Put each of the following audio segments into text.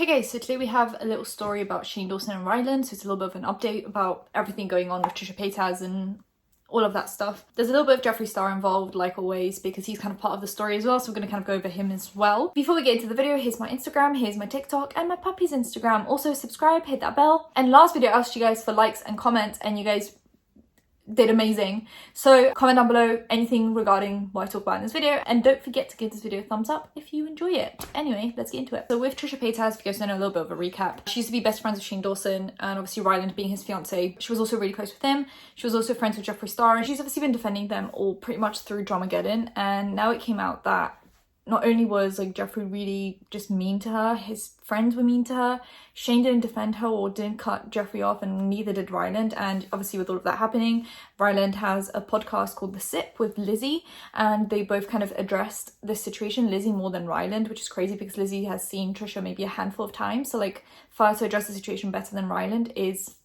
Hey guys, so today we have a little story about Shane Dawson and Ryland, so it's a little bit of an update about everything going on with Trisha Paytas and all of that stuff. There's a little bit of Jeffree Star involved, like always, because he's kind of part of the story as well, so we're going to kind of go over him as well. Before we get into the video, here's my Instagram, here's my TikTok, and my puppy's Instagram. Also subscribe, hit that bell. And last video I asked you guys for likes and comments, and you guys did amazing. So comment down below anything regarding what I talk about in this video, and don't forget to give this video a thumbs up if you enjoy it. Anyway, let's get into it. So with Trisha Paytas, if you guys don't know, a little bit of a recap. She used to be best friends with Shane Dawson, and obviously Ryland being his fiance, she was also really close with him. She was also friends with Jeffree Star, and she's obviously been defending them all pretty much through Dramageddon. And now it came out that not only was like Jeffree really just mean to her, his friends were mean to her, Shane didn't defend her or didn't cut Jeffree off, and neither did Ryland. And obviously with all of that happening, Ryland has a podcast called The Sip with Lizzie, and they both kind of addressed this situation, Lizzie more than Ryland, which is crazy because Lizzie has seen Trisha maybe a handful of times, so like for her to address the situation better than Ryland is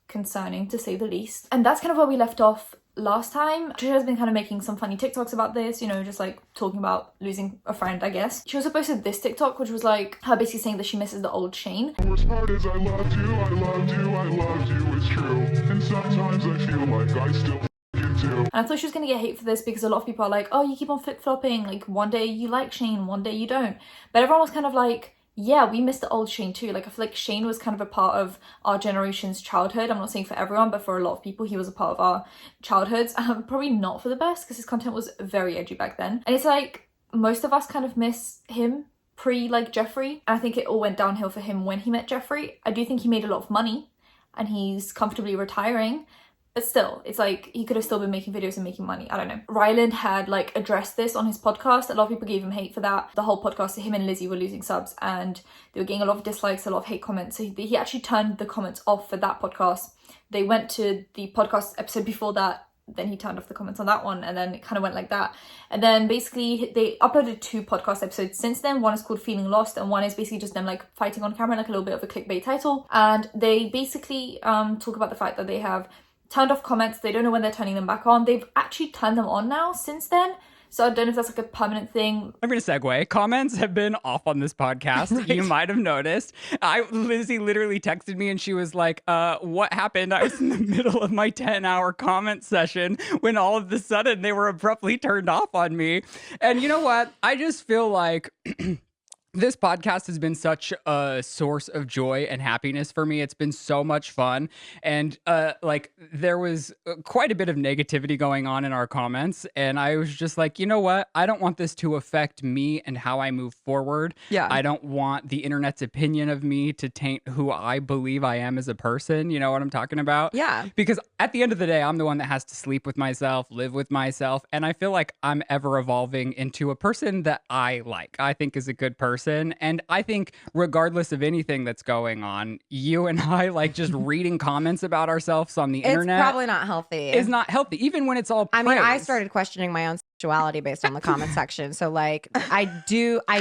concerning to say the least. And that's kind of where we left off last time. Trisha has been kind of making some funny TikToks about this, you know, just like talking about losing a friend, I guess. She also posted this TikTok, which was like her basically saying that she misses the old Shane. The worst part is I loved you, I loved you, I loved you, it's true. And sometimes I feel like I still you too. And I thought she was gonna get hate for this because a lot of people are like, oh, you keep on flip-flopping, like one day you like Shane, one day you don't. But everyone was kind of like, yeah, we missed the old Shane too. Like I feel like Shane was kind of a part of our generation's childhood. I'm not saying for everyone, but for a lot of people he was a part of our childhoods. Probably not for the best because his content was very edgy back then. And it's like most of us kind of miss him pre like Jeffree. And I think it all went downhill for him when he met Jeffree. I do think he made a lot of money and he's comfortably retiring. But still, it's like he could have still been making videos and making money. I don't know. Ryland had like addressed this on his podcast. A lot of people gave him hate for that. The whole podcast, him and Lizzie were losing subs and they were getting a lot of dislikes, a lot of hate comments. So he actually turned the comments off for that podcast. They went to the podcast episode before that. Then he turned off the comments on that one, and then it kind of went like that. And then basically they uploaded 2 podcast episodes since then. One is called Feeling Lost, and one is basically just them like fighting on camera, like a little bit of a clickbait title. And they basically talk about the fact that they have turned off comments. They don't know when they're turning them back on. They've actually turned them on now since then. So I don't know if that's like a permanent thing. I'm going to segue. Comments have been off on this podcast. Right. You might have noticed. Lizzie literally texted me and she was like, what happened? I was in the middle of my 10-hour comment session when all of a sudden they were abruptly turned off on me. And you know what? I just feel like this podcast has been such a source of joy and happiness for me. It's been so much fun. And like there was quite a bit of negativity going on in our comments. And I was just like, you know what? I don't want this to affect me and how I move forward. Yeah. I don't want the internet's opinion of me to taint who I believe I am as a person. You know what I'm talking about? Yeah. Because at the end of the day, I'm the one that has to sleep with myself, live with myself. And I feel like I'm ever evolving into a person that I like, I think is a good person. And I think regardless of anything that's going on, you and I like just reading comments about ourselves on the internet. It's probably not healthy. It's not healthy, even when it's all praise. I mean, I started questioning my own sexuality based on the comment section. So like, I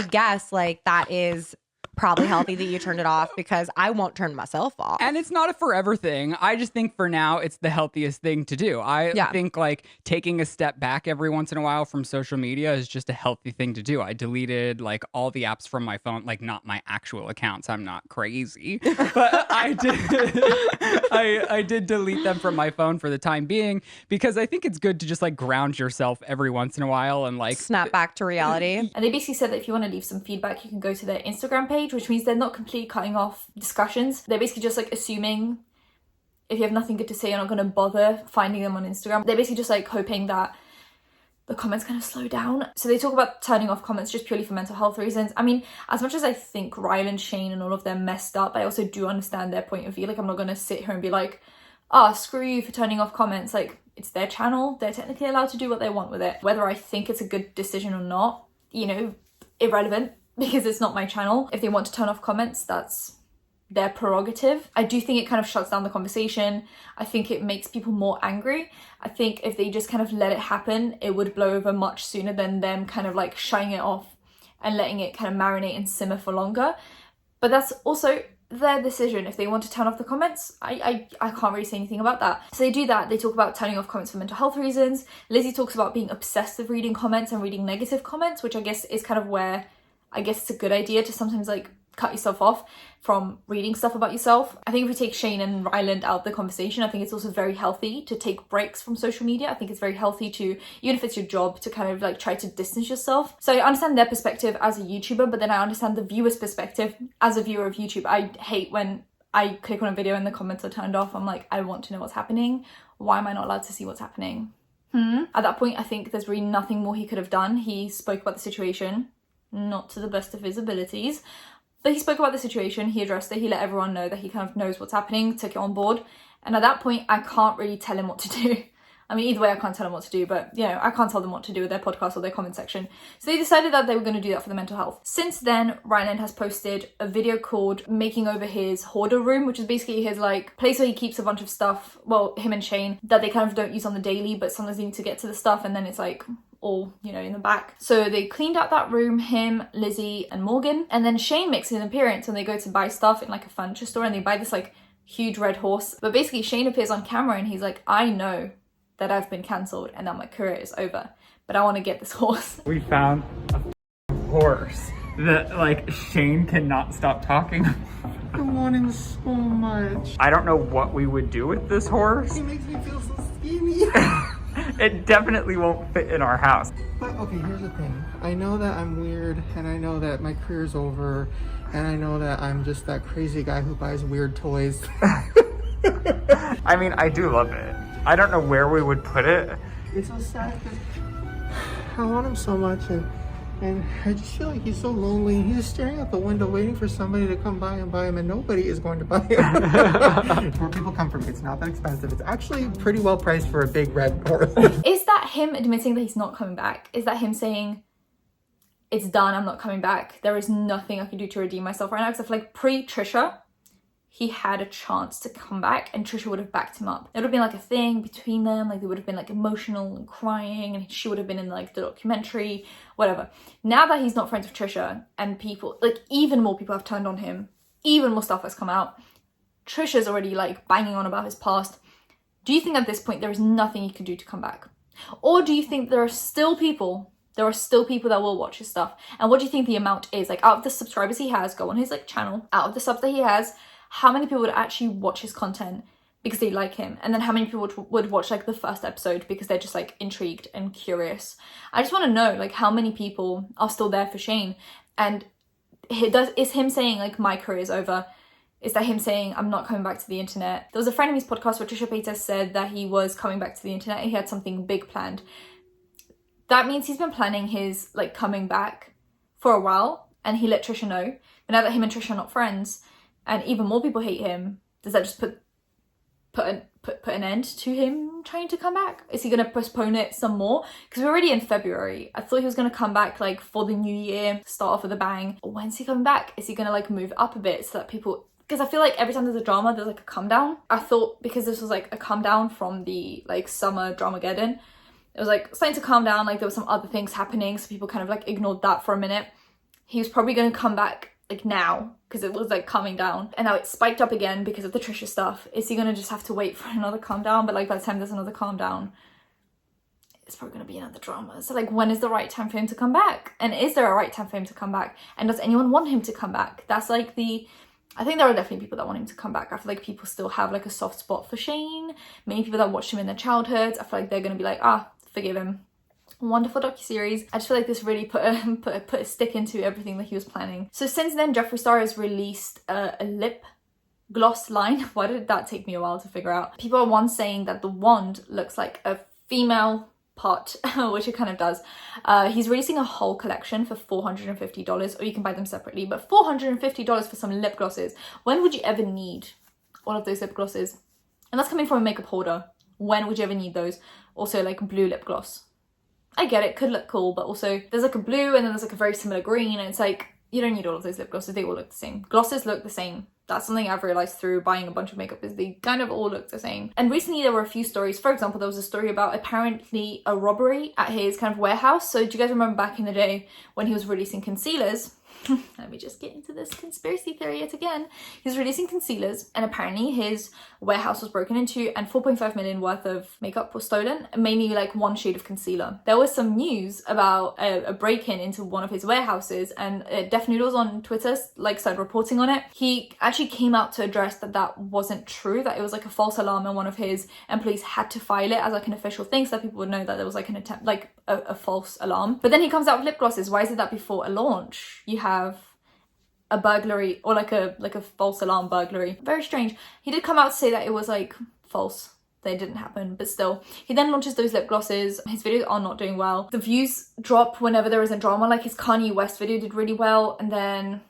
guess like that is probably healthy that you turned it off because I won't turn myself off. And it's not a forever thing. I just think for now, it's the healthiest thing to do. I think like taking a step back every once in a while from social media is just a healthy thing to do. I deleted like all the apps from my phone, like not my actual accounts. I'm not crazy, but I did delete them from my phone for the time being because I think it's good to just like ground yourself every once in a while and like snap back to reality. And they basically said that if you want to leave some feedback, you can go to their Instagram page, which means they're not completely cutting off discussions. They're basically just like assuming if you have nothing good to say, you're not going to bother finding them on Instagram. They're basically just like hoping that the comments kind of slow down. So they talk about turning off comments just purely for mental health reasons. I mean, as much as I think Ryland, Shane and all of them messed up, I also do understand their point of view. Like I'm not going to sit here and be like, oh, screw you for turning off comments. Like it's their channel. They're technically allowed to do what they want with it. Whether I think it's a good decision or not, you know, irrelevant. Because it's not my channel. If they want to turn off comments, that's their prerogative. I do think it kind of shuts down the conversation. I think it makes people more angry. I think if they just kind of let it happen, it would blow over much sooner than them kind of like shutting it off and letting it kind of marinate and simmer for longer. But that's also their decision. If they want to turn off the comments, I can't really say anything about that. So they do that. They talk about turning off comments for mental health reasons. Lizzie talks about being obsessed with reading comments and reading negative comments, which I guess is kind of where I guess it's a good idea to sometimes like cut yourself off from reading stuff about yourself. I think if we take Shane and Ryland out of the conversation, I think it's also very healthy to take breaks from social media. I think it's very healthy to, even if it's your job, to kind of like try to distance yourself. So I understand their perspective as a YouTuber, but then I understand the viewer's perspective as a viewer of YouTube. I hate when I click on a video and the comments are turned off. I'm like, I want to know what's happening. Why am I not allowed to see what's happening? At that point, I think there's really nothing more he could have done. He spoke about the situation, not to the best of his abilities, but he spoke about the situation, he addressed it, he let everyone know that he kind of knows what's happening, took it on board. And at that point, I can't really tell him what to do. I mean, either way, I can't tell them what to do, but, you know, I can't tell them what to do with their podcast or their comment section. So they decided that they were going to do that for the mental health. Since then, Ryland has posted a video called Making Over His Hoarder Room, which is basically his, like, place where he keeps a bunch of stuff, well, him and Shane, that they kind of don't use on the daily, but sometimes they need to get to the stuff, and then it's, like, all, you know, in the back. So they cleaned out that room, him, Lizzie, and Morgan, and then Shane makes an appearance, and they go to buy stuff in, like, a furniture store, and they buy this, like, huge red horse. But basically, Shane appears on camera, and he's like, I know that I've been cancelled and that my career is over, but I want to get this horse. We found a horse that, like, Shane cannot stop talking. I want him so much. I don't know what we would do with this horse. He makes me feel so skinny. It definitely won't fit in our house. But okay, here's the thing. I know that I'm weird, and I know that my career's over, and I know that I'm just that crazy guy who buys weird toys. I mean, I do love it. I don't know where we would put it. It's so sad because I want him so much, and I just feel like he's so lonely. He's just staring out the window waiting for somebody to come by and buy him, and nobody is going to buy him. Where people come from, it's not that expensive. It's actually pretty well priced for a big red horse. Is that him admitting that he's not coming back? Is that him saying, it's done, I'm not coming back? There is nothing I can do to redeem myself right now? Because I feel like pre-Trisha, he had a chance to come back and Trisha would have backed him up. It would have been like a thing between them, like they would have been like emotional and crying, and she would have been in like the documentary, whatever. Now that he's not friends with Trisha and people, like even more people have turned on him, even more stuff has come out, Trisha's already like banging on about his past. Do you think at this point there is nothing he could do to come back? Or do you think there are still people that will watch his stuff? And what do you think the amount is? Like out of the subscribers he has, go on his like channel, out of the subs that he has, how many people would actually watch his content because they like him? And then how many people would watch like the first episode because they're just like intrigued and curious? I just want to know like how many people are still there for Shane. And is him saying like my career is over? Is that him saying I'm not coming back to the internet? There was a friend of his podcast where Trisha Paytas said that he was coming back to the internet and he had something big planned. That means he's been planning his like coming back for a while and he let Trisha know. But now that him and Trisha are not friends, and even more people hate him, does that just put an end to him trying to come back? Is he going to postpone it some more? Because we're already in February. I thought he was going to come back like for the new year, start off with a bang. When's he coming back? Is he going to like move up a bit so that people... Because I feel like every time there's a drama, there's like a come down. I thought because this was like a come down from the like summer Dramageddon, it was like starting to calm down, like there were some other things happening, so people kind of like ignored that for a minute. He was probably going to come back like now because it was like calming down, and now it's spiked up again because of the Trisha stuff. Is he gonna just have to wait for another calm down? But like by the time there's another calm down, it's probably gonna be another drama. So like when is the right time for him to come back? And is there a right time for him to come back? And does anyone want him to come back? That's like I think there are definitely people that want him to come back. I feel like people still have like a soft spot for Shane. Many people that watched him in their childhoods, I feel like they're gonna be like, forgive him. Wonderful docuseries. I just feel like this really put a stick into everything that he was planning. So since then, Jeffree Star has released a lip gloss line. Why did that take me a while to figure out? People are once saying that the wand looks like a female pot, which it kind of does. He's releasing a whole collection for $450, or you can buy them separately, but $450 for some lip glosses. When would you ever need all of those lip glosses? And that's coming from a makeup holder. When would you ever need those? Also like blue lip gloss. I get it, could look cool, but also there's like a blue and then there's like a very similar green, and it's like, you don't need all of those lip glosses, they all look the same. Glosses look the same. That's something I've realized through buying a bunch of makeup, is they kind of all look the same. And recently there were a few stories. For example, there was a story about apparently a robbery at his kind of warehouse. So do you guys remember back in the day when he was releasing concealers? let me just get into this conspiracy theory yet again. He's releasing concealers, and apparently his warehouse was broken into and 4.5 million worth of makeup was stolen, mainly like one shade of concealer. There was some news about a break-in into one of his warehouses, and Def Noodles on Twitter like started reporting on it. He actually came out to address that that wasn't true, that it was like a false alarm, and one of his employees had to file it as like an official thing so that people would know that there was like an attempt, like a false alarm. But then he comes out with lip glosses. Why is it that before a launch you have a burglary or like a false alarm burglary? Very strange. He did come out to say that it was like false, they didn't happen, but still. He then launches those lip glosses. His videos are not doing well. The views drop whenever there isn't drama. Like his Kanye West video did really well, and then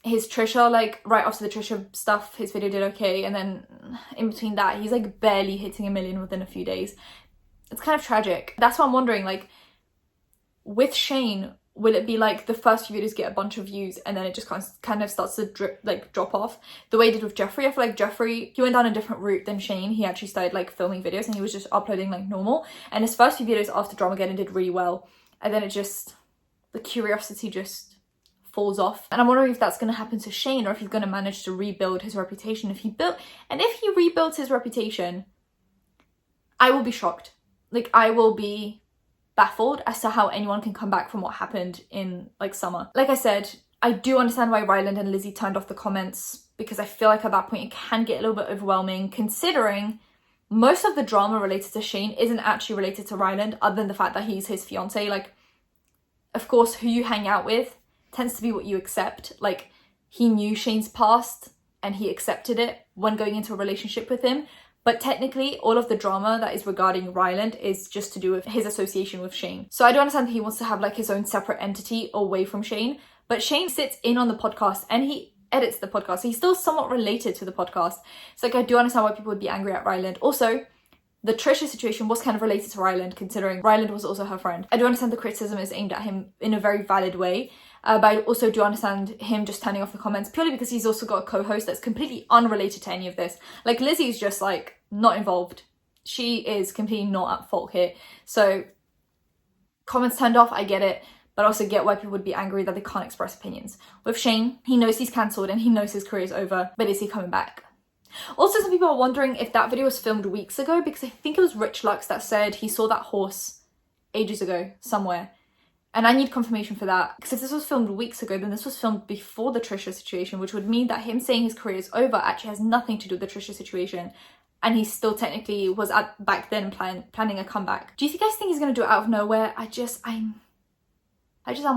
his Trisha, like right after the Trisha stuff, his video did okay, and then in between that he's like barely hitting 1 million within a few days. It's kind of tragic. That's what I'm wondering, like with Shane, will it be like the first few videos get a bunch of views and then it just kind of starts to drop off the way it did with Jeffree? I feel like Jeffree, he went down a different route than Shane. He actually started like filming videos and he was just uploading like normal, and his first few videos after Dramageddon did really well, and then it just, the curiosity just falls off. And I'm wondering if that's going to happen to Shane, or if he's going to manage to rebuild his reputation. If he rebuilds his reputation, I will be shocked. Like I will be baffled as to how anyone can come back from what happened in like summer. Like I said, I do understand why Ryland and Lizzie turned off the comments, because I feel like at that point it can get a little bit overwhelming, considering most of the drama related to Shane isn't actually related to Ryland, other than the fact that he's his fiance. Like, of course, who you hang out with tends to be what you accept. Like, he knew Shane's past and he accepted it when going into a relationship with him. But technically, all of the drama that is regarding Ryland is just to do with his association with Shane. So I do understand that he wants to have like his own separate entity away from Shane. But Shane sits in on the podcast and he edits the podcast. So he's still somewhat related to the podcast. So like, I do understand why people would be angry at Ryland. Also, the Trisha situation was kind of related to Ryland, considering Ryland was also her friend. I do understand the criticism is aimed at him in a very valid way. But I also do understand him just turning off the comments purely because he's also got a co-host that's completely unrelated to any of this. Like, Lizzie's just like not involved. She is completely not at fault here. So comments turned off, I get it, but I also get why people would be angry that they can't express opinions. With Shane, he knows he's cancelled and he knows his career is over, but is he coming back? Also, some people are wondering if that video was filmed weeks ago, because I think it was Rich Lux that said he saw that horse ages ago somewhere. And I need confirmation for that, because if this was filmed weeks ago, then this was filmed before the Trisha situation, which would mean that him saying his career is over actually has nothing to do with the Trisha situation. And he still technically was back then planning a comeback. Do you guys think he's going to do it out of nowhere? I'm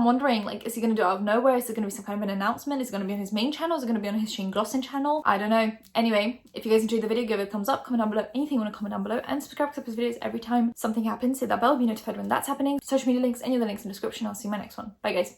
wondering, like, is he going to do it out of nowhere? Is it going to be some kind of an announcement? Is it going to be on his main channel? Is it going to be on his Shane Dawson channel? I don't know. Anyway, if you guys enjoyed the video, give it a thumbs up, comment down below anything you want to comment down below, and subscribe to post videos every time something happens. Hit that bell, be notified when that's happening. Social media links, any other links in the description. I'll see you in my next one. Bye guys.